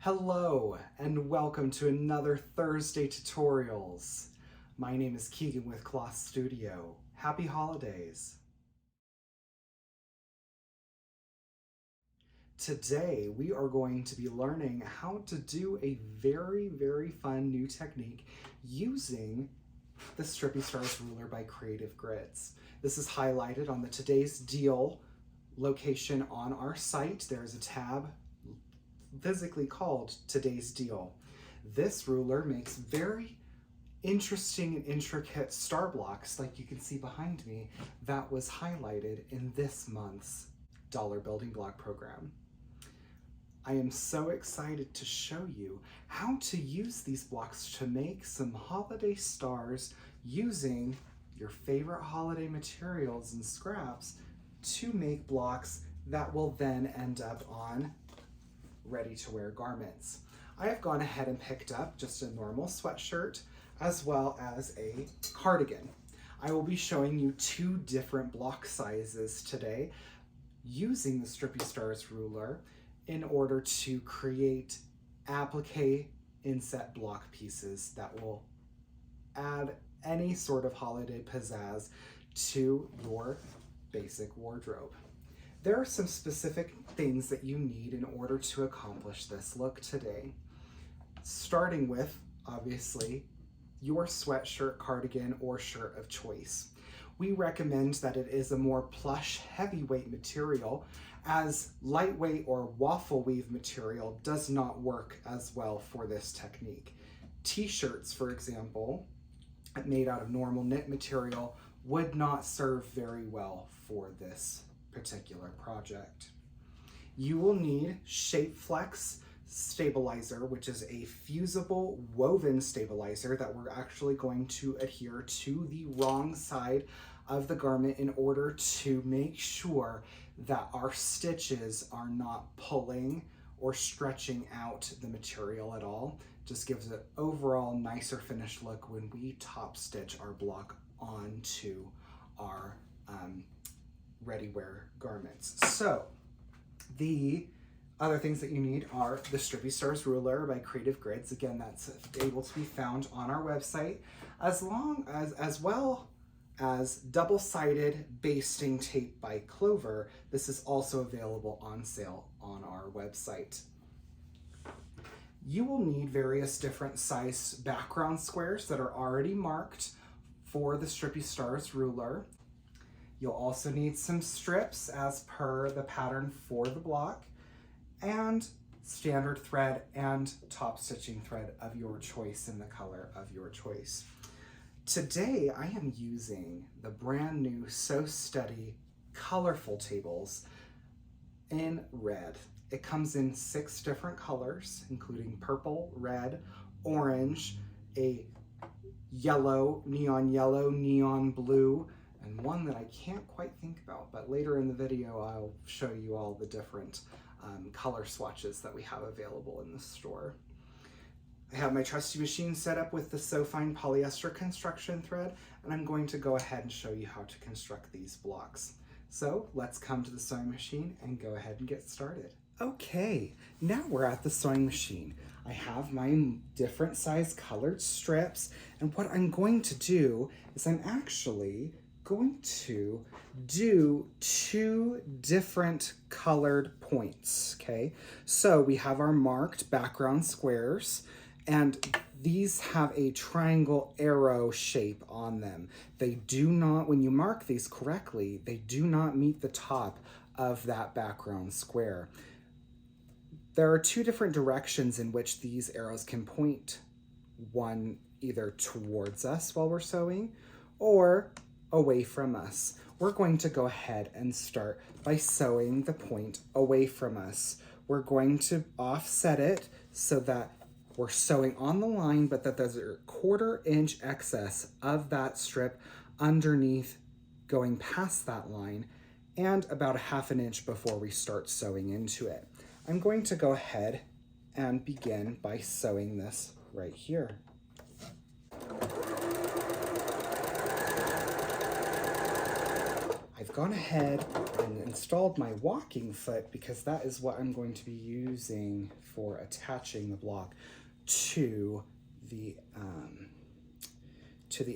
Hello and welcome to another Thursday Tutorials. My name is Keegan with Kloth Studio. Happy holidays. Today we are going to be learning how to do a very fun new technique using the Strippy Stars ruler by Creative Grids. This is highlighted on the Today's Deal location on our site. There's a tab physically called Today's Deal. This ruler makes very interesting and intricate star blocks like you can see behind me that was highlighted in this month's Dollar Building Block program. I am so excited to show you how to use these blocks to make some holiday stars using your favorite holiday materials and scraps to make blocks that will then end up on ready-to-wear garments. I have gone ahead and picked up just a normal sweatshirt as well as a cardigan. I will be showing you two different block sizes today using the Strippy Stars ruler in order to create applique inset block pieces that will add any sort of holiday pizzazz to your basic wardrobe. There are some specific things that you need in order to accomplish this look today. Starting with, obviously, your sweatshirt, cardigan, or shirt of choice. We recommend that it is a more plush, heavyweight material, as lightweight or waffle weave material does not work as well for this technique. T-shirts, for example, made out of normal knit material would not serve very well for this particular project. You will need Shape Flex stabilizer, which is a fusible woven stabilizer that we're actually going to adhere to the wrong side of the garment in order to make sure that our stitches are not pulling or stretching out the material at all. Just gives it overall nicer finished look when we top stitch our block onto our ready-wear garments. So the other things that you need are the Strippy Stars ruler by Creative Grids. Again, that's able to be found on our website, as well as double-sided basting tape by CLOVER. This is also available on sale on our website. You will need various different size background squares that are already marked for the Strippy Stars ruler. You'll also need some strips as per the pattern for the block, and standard thread and top stitching thread of your choice in the color of your choice. Today I am using the brand new So Steady colorful tables in red. It comes in 6 different colors, including purple, red, orange, a yellow, neon blue, and one that I can't quite think about, but later in the video I'll show you all the different color swatches that we have available in the store. I have my trusty machine set up with the So Fine polyester construction thread, and I'm going to go ahead and show you how to construct these blocks. So let's come to the sewing machine and go ahead and get started. Okay, now we're at the sewing machine. I have my different size colored strips, and what I'm going to do is I'm actually going to do 2 different colored points, okay? So we have our marked background squares, and these have a triangle arrow shape on them. They do not, when you mark these correctly, they do not meet the top of that background square. There are 2 different directions in which these arrows can point. One either towards us while we're sewing or away from us. We're going to go ahead and start by sewing the point away from us. We're going to offset it so that we're sewing on the line, but that there's a 1/4 inch excess of that strip underneath going past that line, and about 1/2 inch before we start sewing into it. I'm going to go ahead and begin by sewing this right here. I I've gone ahead and installed my walking foot because that is what I'm going to be using for attaching the block to the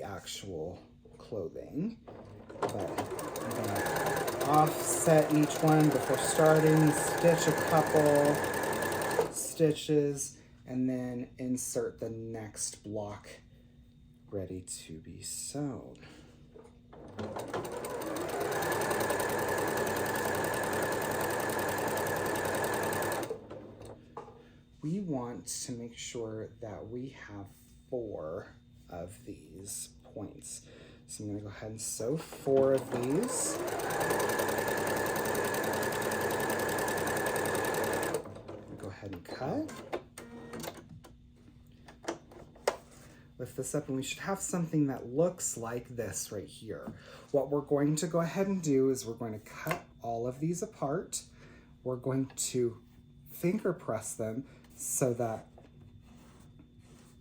actual clothing. But I'm gonna offset each one before starting, stitch a couple stitches, and then insert the next block ready to be sewn. We want to make sure that we have 4 of these points. So I'm going to go ahead and sew 4 of these. Go ahead and cut. Lift this up and we should have something that looks like this right here. What we're going to go ahead and do is we're going to cut all of these apart. We're going to finger press them so that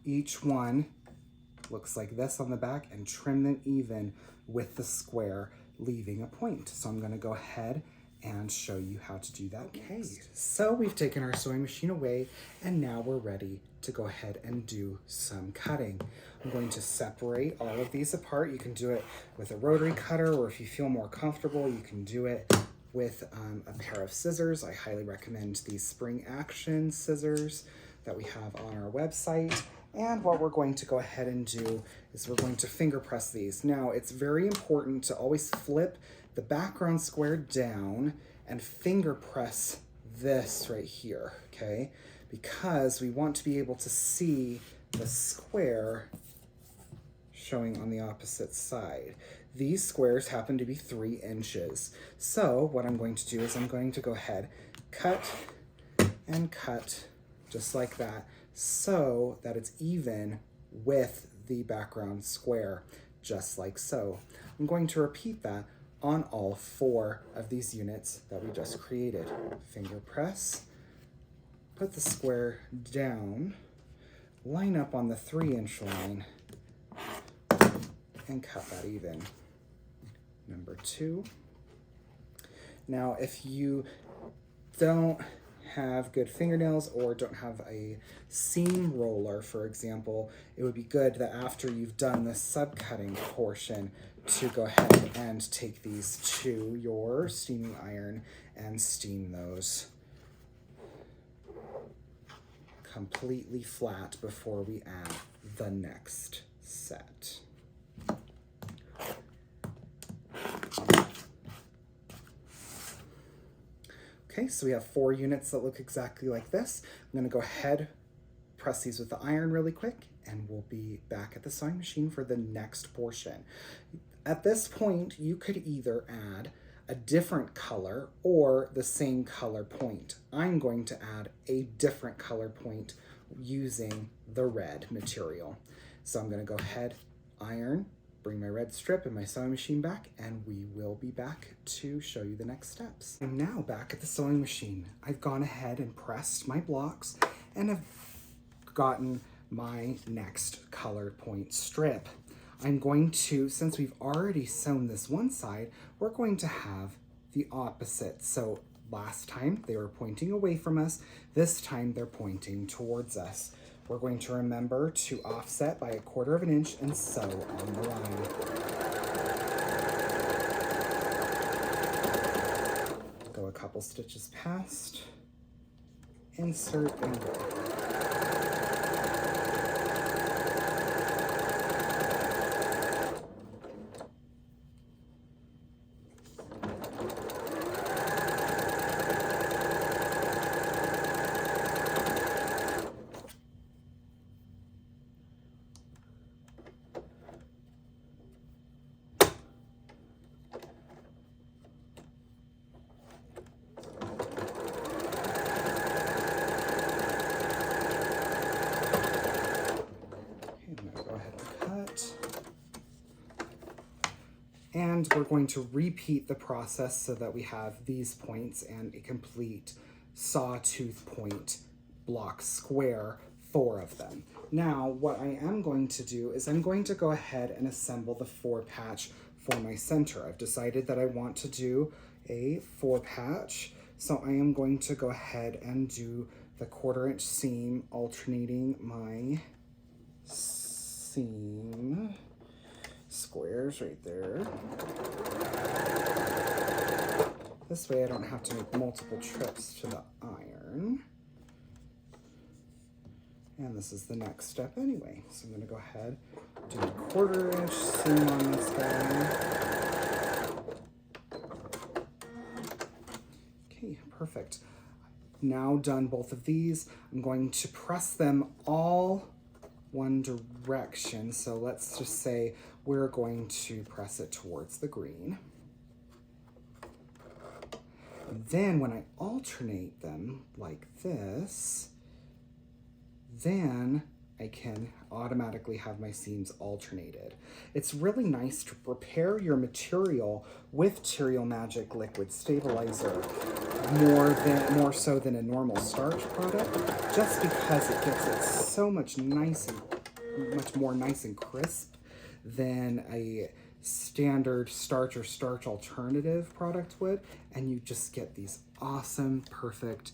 each one looks like this on the back, and trim them even with the square, leaving a point. So I'm going to go ahead and show you how to do that. Okay, so we've taken our sewing machine away and now we're ready to go ahead and do some cutting. I'm going to separate all of these apart. You can do it with a rotary cutter, or if you feel more comfortable, you can do it with a pair of scissors. I highly recommend these spring action scissors that we have on our website. And what we're going to go ahead and do is we're going to finger press these. Now, it's very important to always flip the background square down and finger press this right here, okay? Because we want to be able to see the square showing on the opposite side. These squares happen to be 3 inches. So what I'm going to do is I'm going to go ahead, cut and cut just like that, so that it's even with the background square, just like so. I'm going to repeat that on all 4 of these units that we just created. Finger press, put the square down, line up on the 3-inch line, and cut that even. Number 2. Now, if you don't have good fingernails or don't have a seam roller, for example, it would be good that after you've done the subcutting portion to go ahead and take these to your steaming iron and steam those completely flat before we add the next set. Okay, so we have 4 units that look exactly like this. I'm gonna go ahead, press these with the iron really quick, and we'll be back at the sewing machine for the next portion. At this point, you could either add a different color or the same color point. I'm going to add a different color point using the red material. So I'm gonna go ahead, iron, bring my red strip and my sewing machine back, and we will be back to show you the next steps. I'm now back at the sewing machine. I've gone ahead and pressed my blocks and have gotten my next color point strip. I'm going to, since we've already sewn this one side, we're going to have the opposite. So last time they were pointing away from us, this time they're pointing towards us. We're going to remember to offset by 1/4 inch and sew on the line. Go a couple stitches past, insert and go. And we're going to repeat the process so that we have these points and a complete sawtooth point block square, 4 of them. Now, what I am going to do is I'm going to go ahead and assemble the 4 patch for my center. I've decided that I want to do a 4-patch, so I am going to go ahead and do the 1/4" seam, alternating my seam squares right there. This way I don't have to make multiple trips to the iron. And this is the next step anyway. So I'm gonna go ahead, do a 1/4" seam on this guy. Okay, perfect. Now done both of these, I'm going to press them all one direction. So let's just say we're going to press it towards the green. Then when I alternate them like this, then I can automatically have my seams alternated. It's really nice to prepare your material with Material Magic Liquid Stabilizer more so than a normal starch product, just because it gets it so much more nice and crisp than a standard starch or starch alternative product would, and you just get these awesome, perfect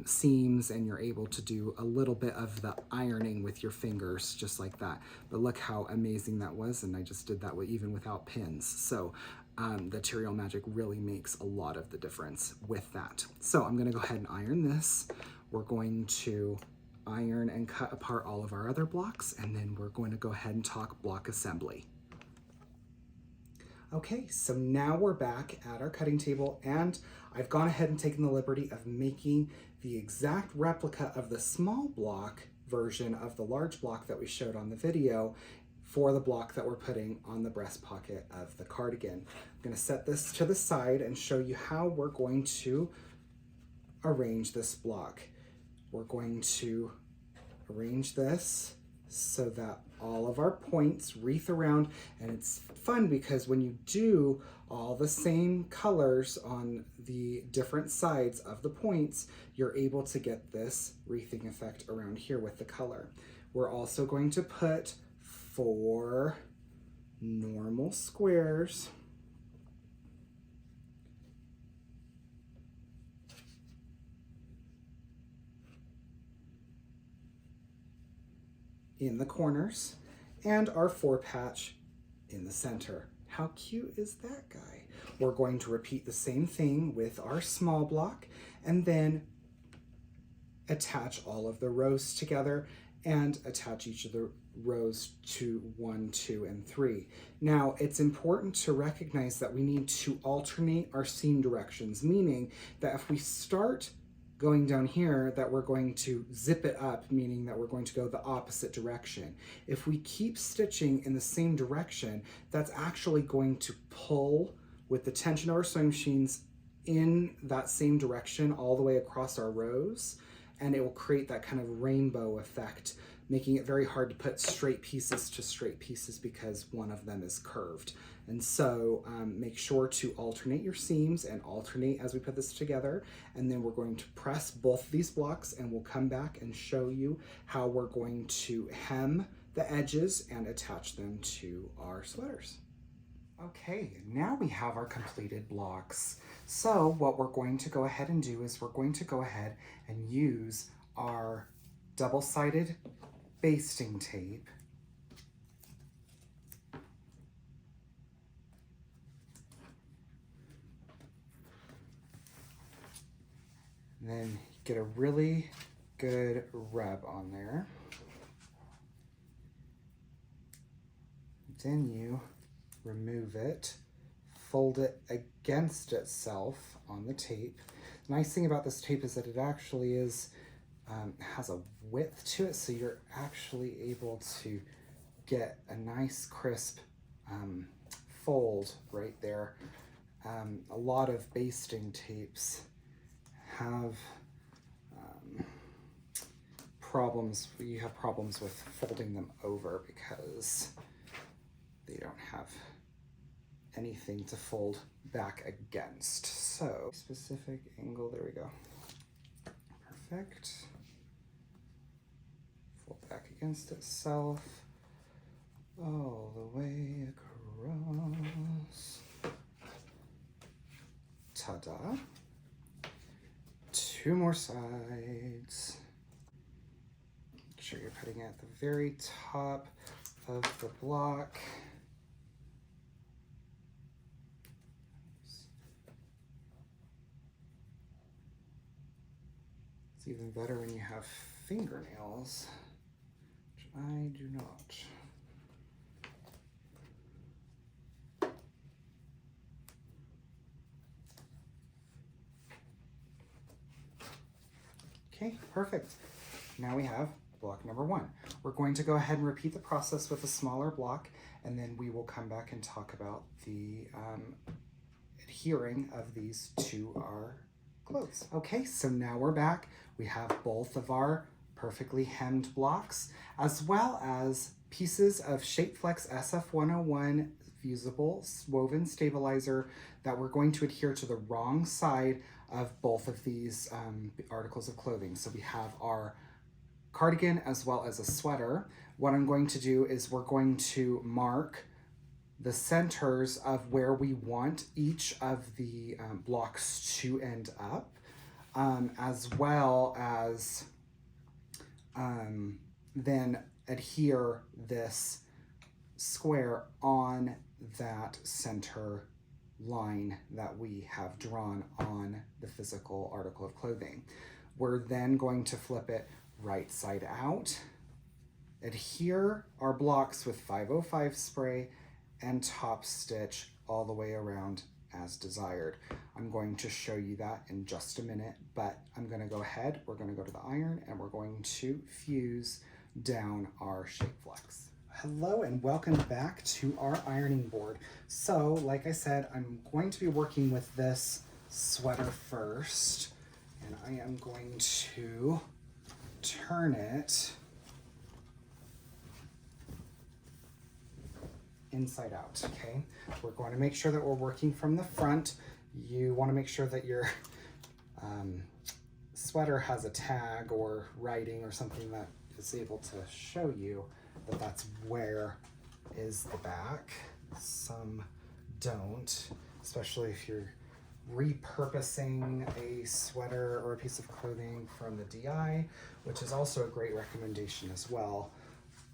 seams, and you're able to do a little bit of the ironing with your fingers just like that. But look how amazing that was, and I just did that even without pins. So the Material Magic really makes a lot of the difference with that. So I'm gonna go ahead and iron this. We're going to iron and cut apart all of our other blocks, and then we're going to go ahead and talk block assembly. Okay, so now we're back at our cutting table, and I've gone ahead and taken the liberty of making the exact replica of the small block version of the large block that we showed on the video for the block that we're putting on the breast pocket of the cardigan. I'm gonna set this to the side and show you how we're going to arrange this block. We're going to arrange this so that all of our points wreath around, and it's fun because when you do all the same colors on the different sides of the points, you're able to get this wreathing effect around here with the color. We're also going to put 4 normal squares in the corners and our 4-patch in the center. How cute is that guy? We're going to repeat the same thing with our small block and then attach all of the rows together and attach each of the rows to 1, 2, and 3. Now, it's important to recognize that we need to alternate our seam directions, meaning that if we start going down here, that we're going to zip it up, meaning that we're going to go the opposite direction. If we keep stitching in the same direction, that's actually going to pull with the tension of our sewing machines in that same direction all the way across our rows, and it will create that kind of rainbow effect, making it very hard to put straight pieces to straight pieces because one of them is curved. And so make sure to alternate your seams and alternate as we put this together. And then we're going to press both of these blocks, and we'll come back and show you how we're going to hem the edges and attach them to our sweaters. Okay, now we have our completed blocks. So what we're going to go ahead and do is we're going to go ahead and use our double-sided basting tape . And then get a really good rub on there. Then you remove it, fold it against itself on the tape. The nice thing about this tape is that it actually is has a width to it, so you're actually able to get a nice crisp fold right there. A lot of basting tapes have problems. You have problems with folding them over because they don't have anything to fold back against. So specific angle, there we go. Perfect. Fold back against itself all the way across. Ta-da. 2 more sides. Make sure you're putting it at the very top of the block. It's even better when you have fingernails, which I do not. Okay, perfect. Now we have block number 1. We're going to go ahead and repeat the process with a smaller block, and then we will come back and talk about the adhering of these to our clothes. Okay, so now we're back. We have both of our perfectly hemmed blocks, as well as pieces of Shapeflex SF101 fusible woven stabilizer that we're going to adhere to the wrong side of both of these articles of clothing. So we have our cardigan as well as a sweater. What I'm going to do is we're going to mark the centers of where we want each of the blocks to end up, as well as then adhere this square on that center line that we have drawn on the physical article of clothing. We're then going to flip it right side out, adhere our blocks with 505 spray, and top stitch all the way around as desired. I'm going to show you that in just a minute, but I'm going to go ahead, we're going to go to the iron, and we're going to fuse down our Shapeflex. Hello and welcome back to our ironing board. So, like I said, I'm going to be working with this sweater first, and I am going to turn it inside out, okay? We're going to make sure that we're working from the front. You want to make sure that your sweater has a tag or writing or something that is able to show you that that's where is the back. Some don't, especially if you're repurposing a sweater or a piece of clothing from the DI, which is also a great recommendation as well,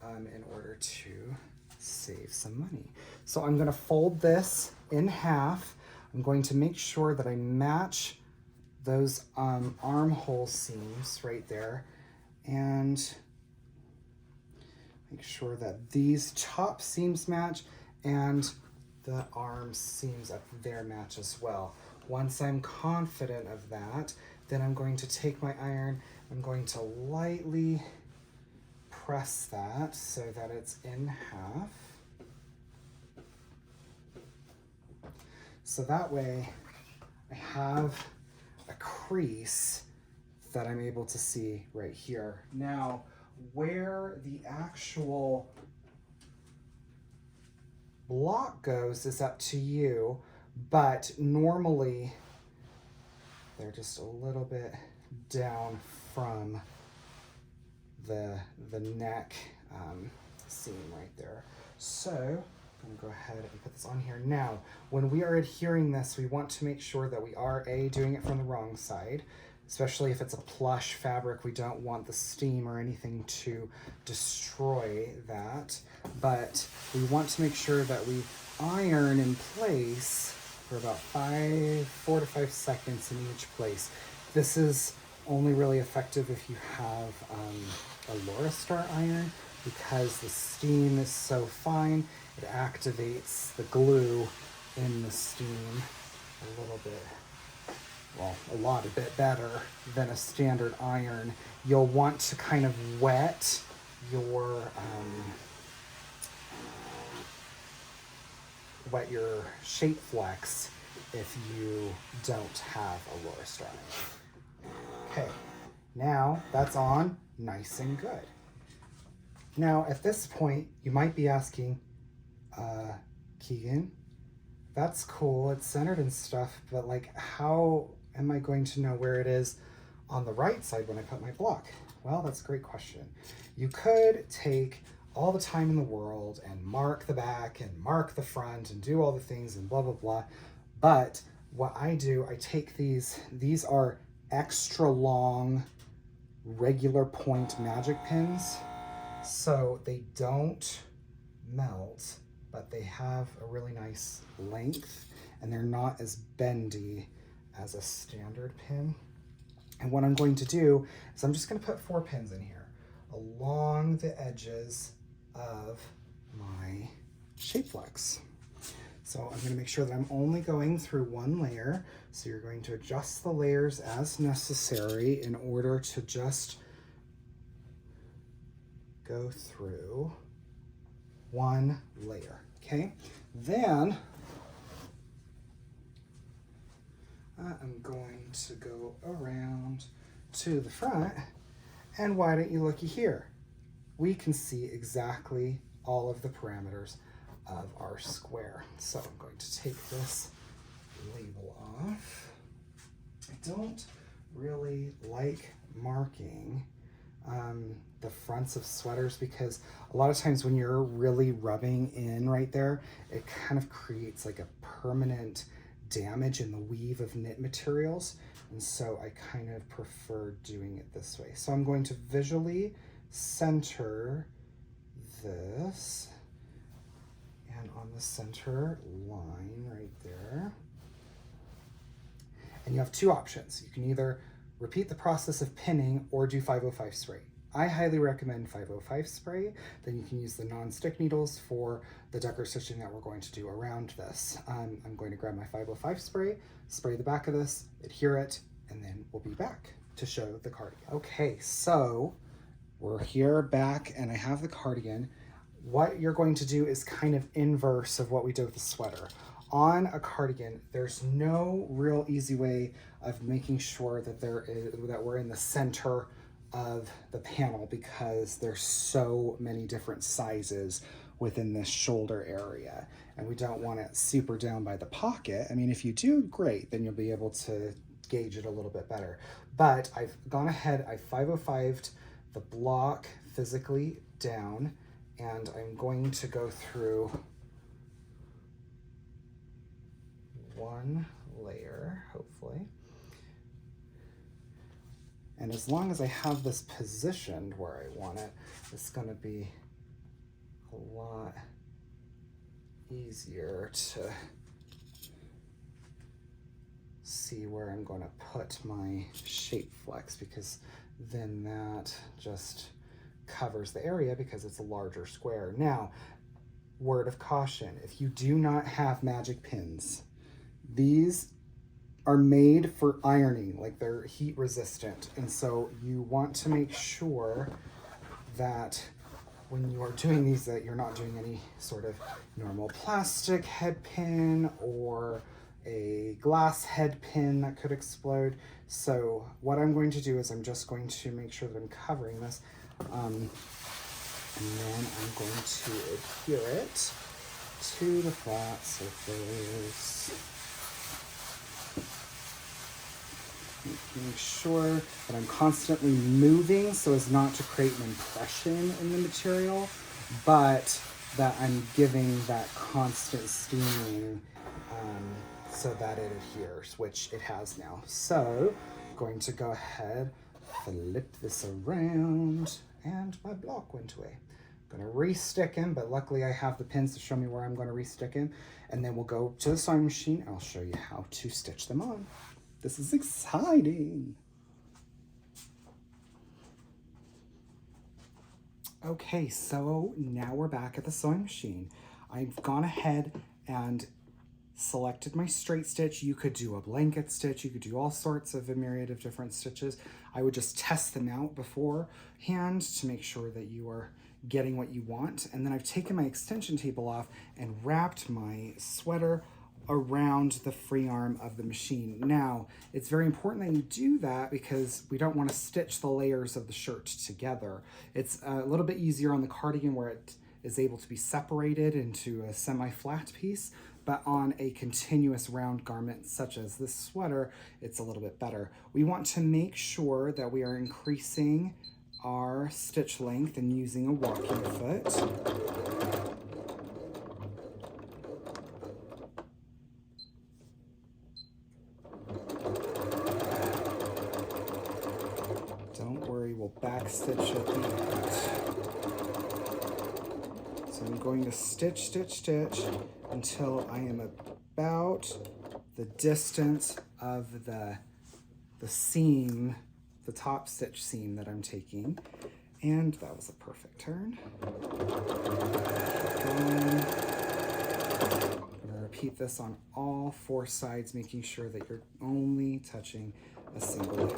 in order to save some money. So I'm going to fold this in half. I'm going to make sure that I match those armhole seams right there, and make sure that these top seams match and the arm seams up there match as well. Once I'm confident of that, then I'm going to take my iron, I'm going to lightly press that so that it's in half. So that way I have a crease that I'm able to see right here. Now, where the actual block goes is up to you, but normally they're just a little bit down from the neck seam right there. So I'm gonna go ahead and put this on here. Now, when we are adhering this, we want to make sure that we are doing it from the wrong side, especially if it's a plush fabric. We don't want the steam or anything to destroy that, but we want to make sure that we iron in place for about 4 to 5 seconds in each place. This is only really effective if you have a Loristar iron, because the steam is so fine, it activates the glue in the steam a little bit, well, a lot a bit better than a standard iron. You'll want to kind of wet your Shapeflex if you don't have a Loristar iron. Okay, now that's on nice and good. Now at this point you might be asking, Keegan, that's cool, it's centered and stuff, but like, how am I going to know where it is on the right side when I put my block? Well, that's a great question. You could take all the time in the world and mark the back and mark the front and do all the things and blah, blah, blah. But what I do, I take these are extra long regular point magic pins, so they don't melt, but they have a really nice length and they're not as bendy as a standard pin. And what I'm going to do is I'm just going to put 4 pins in here along the edges of my shape flex. So I'm going to make sure that I'm only going through 1 layer. So you're going to adjust the layers as necessary in order to just go through 1 layer, okay? Then I'm going to go around to the front, and why don't you looky here? We can see exactly all of the parameters of our square. So I'm going to take this label off. I don't really like marking the fronts of sweaters because a lot of times when you're really rubbing in right there, it kind of creates like a permanent damage in the weave of knit materials. And so I kind of prefer doing it this way. So I'm going to visually center this, and on the center line right there. And you have 2 options. You can either repeat the process of pinning or do 505 spray. I highly recommend 505 spray. Then you can use the non-stick needles for the decor stitching that we're going to do around this. I'm going to grab my 505 spray the back of this, adhere it, and then we'll be back to show the cardigan. Okay, so we're here back and I have the cardigan. What you're going to do is kind of inverse of what we did with the sweater. On a cardigan, there's no real easy way of making sure that that we're in the center of the panel because there's so many different sizes within this shoulder area, and we don't want it super down by the pocket. I mean, if you do, great, then you'll be able to gauge it a little bit better. But I've gone ahead, I 505'd the block physically down, and I'm going to go through 1 layer, hopefully. And as long as I have this positioned where I want it, it's going to be a lot easier to see where I'm going to put my shape flex, because then that just covers the area because it's a larger square. Now, word of caution, if you do not have magic pins, these are made for ironing, like they're heat resistant. And so you want to make sure that when you are doing these, that you're not doing any sort of normal plastic head pin or a glass head pin that could explode. So what I'm going to do is I'm just going to make sure that I'm covering this. And then I'm going to adhere it to the flat surface. Making sure that I'm constantly moving so as not to create an impression in the material, but that I'm giving that constant steaming so that it adheres, which it has now. So I'm going to go ahead, flip this around, and my block went away. I'm going to re-stick him, but luckily I have the pins to show me where I'm going to re-stick him, and then we'll go to the sewing machine and I'll show you how to stitch them on. This is exciting. Okay, so now we're back at the sewing machine. I've gone ahead and selected my straight stitch. You could do a blanket stitch. You could do all sorts of a myriad of different stitches. I would just test them out beforehand to make sure that you are getting what you want. And then I've taken my extension table off and wrapped my sweater around the free arm of the machine. Now, it's very important that you do that because we don't want to stitch the layers of the shirt together. It's a little bit easier on the cardigan where it is able to be separated into a semi-flat piece, but on a continuous round garment such as this sweater, it's a little bit better. We want to make sure that we are increasing our stitch length and using a walking foot. back stitch at the end. So I'm going to stitch, stitch, stitch until I am about the distance of the seam, the top stitch seam that I'm taking. And that was a perfect turn. I'm gonna repeat this on all 4 sides, making sure that you're only touching a single layer.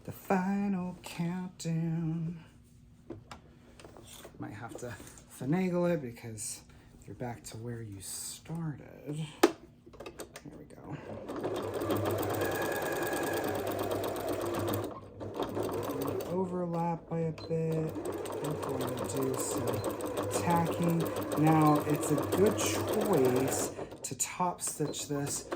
The final countdown. Might have to finagle it because you're back to where you started. There we go. Overlap by a bit. We're going to do some tacking. Now, it's a good choice to top stitch this,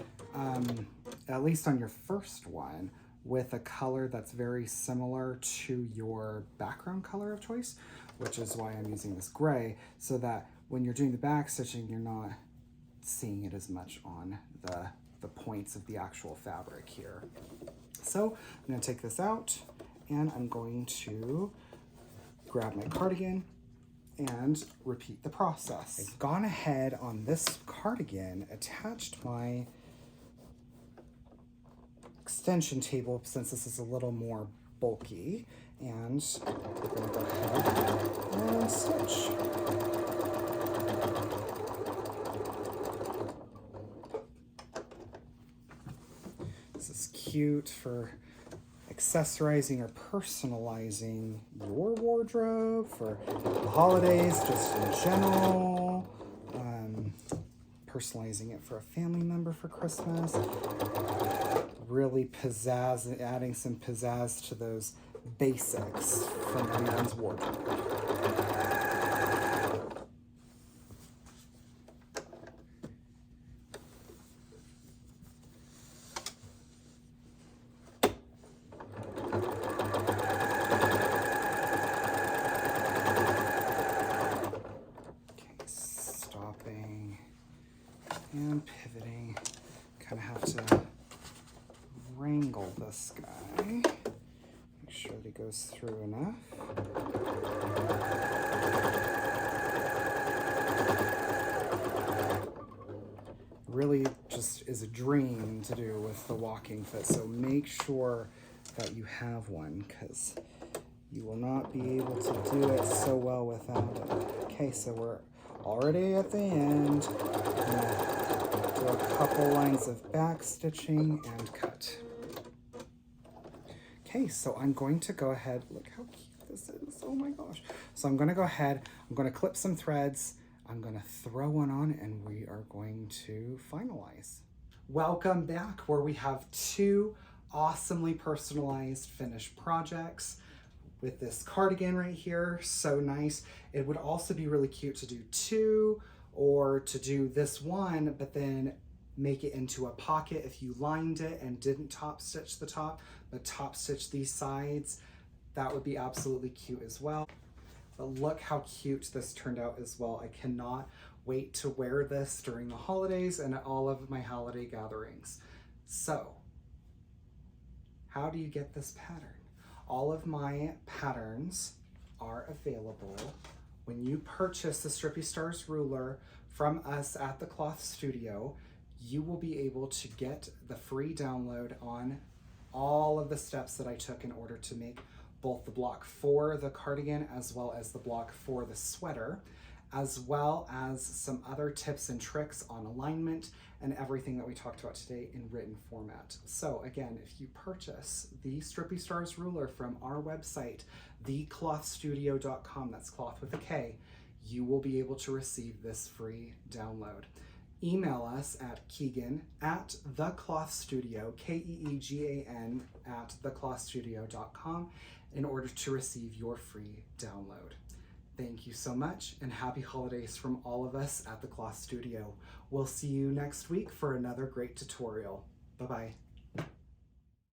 at least on your first one, with a color that's very similar to your background color of choice, which is why I'm using this gray, so that when you're doing the back stitching, you're not seeing it as much on the points of the actual fabric here. So I'm gonna take this out and I'm going to grab my cardigan and repeat the process. I've gone ahead on this cardigan, attached my extension table since this is a little more bulky, and we're going to go ahead and stitch. This is cute for accessorizing or personalizing your wardrobe for the holidays, just in general. Personalizing it for a family member for Christmas. Really pizzazz, adding some pizzazz to those basics from anyone's wardrobe. Okay, stopping and pivoting. Kind of have to wrangle this guy. Make sure that he goes through enough. Really just is a dream to do with the walking foot, so make sure that you have one, because you will not be able to do it so well without it. Okay, so we're already at the end. I'm gonna do a couple lines of back stitching and cut. Okay, so I'm going to go ahead, look how cute this is, oh my gosh. So I'm gonna go ahead, I'm gonna clip some threads, I'm gonna throw one on, and we are going to finalize. Welcome back, where we have 2 awesomely personalized finished projects with this cardigan right here, so nice. It would also be really cute to do 2, or to do this one, but then make it into a pocket if you lined it and didn't top stitch the top, but top stitch these sides. That would be absolutely cute as well. But look how cute this turned out as well. I cannot wait to wear this during the holidays and at all of my holiday gatherings. So, how do you get this pattern? All of my patterns are available. When you purchase the Strippy Stars ruler from us at the Kloth Studio, you will be able to get the free download on all of the steps that I took in order to make both the block for the cardigan as well as the block for the sweater, as well as some other tips and tricks on alignment and everything that we talked about today in written format. So again, if you purchase the Strippy Stars ruler from our website, theklothstudio.com, that's cloth with a K, you will be able to receive this free download. Email us at Keegan at theklothstudio, Keegan at theklothstudio.com in order to receive your free download. Thank you so much, and happy holidays from all of us at the Kloth Studio. We'll see you next week for another great tutorial. Bye-bye.